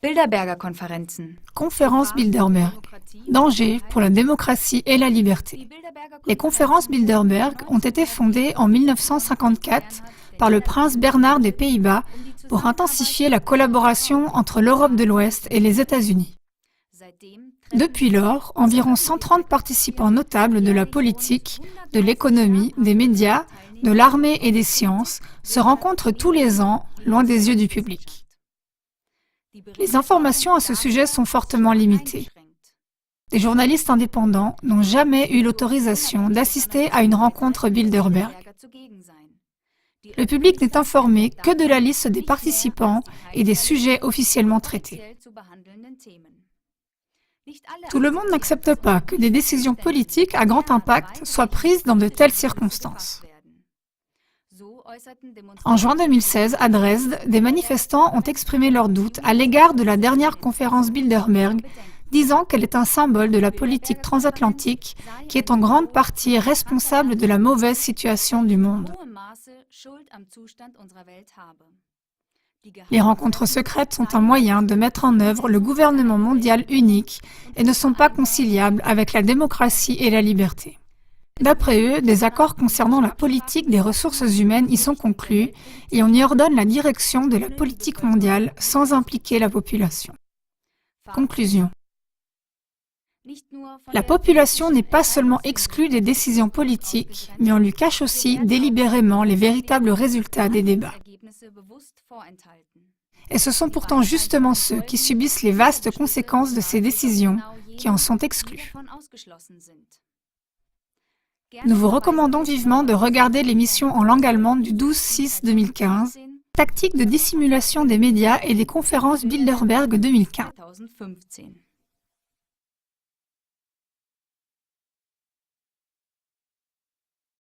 Bilderberger-Konferenzen. Conférence Bilderberg. Danger pour la démocratie et la liberté. Les conférences Bilderberg ont été fondées en 1954 par le prince Bernard des Pays-Bas pour intensifier la collaboration entre l'Europe de l'Ouest et les États-Unis. Depuis lors, environ 130 participants notables de la politique, de l'économie, des médias, de l'armée et des sciences se rencontrent tous les ans, loin des yeux du public. Les informations à ce sujet sont fortement limitées. Des journalistes indépendants n'ont jamais eu l'autorisation d'assister à une rencontre Bilderberg. Le public n'est informé que de la liste des participants et des sujets officiellement traités. Tout le monde n'accepte pas que des décisions politiques à grand impact soient prises dans de telles circonstances. En juin 2016, à Dresde, des manifestants ont exprimé leurs doutes à l'égard de la dernière conférence Bilderberg, disant qu'elle est un symbole de la politique transatlantique qui est en grande partie responsable de la mauvaise situation du monde. Les rencontres secrètes sont un moyen de mettre en œuvre le gouvernement mondial unique et ne sont pas conciliables avec la démocratie et la liberté. D'après eux, des accords concernant la politique des ressources humaines y sont conclus et on y ordonne la direction de la politique mondiale sans impliquer la population. Conclusion. La population n'est pas seulement exclue des décisions politiques, mais on lui cache aussi délibérément les véritables résultats des débats. Et ce sont pourtant justement ceux qui subissent les vastes conséquences de ces décisions qui en sont exclus. Nous vous recommandons vivement de regarder l'émission en langue allemande du 12/6/2015, Tactique de dissimulation des médias et des conférences Bilderberg 2015.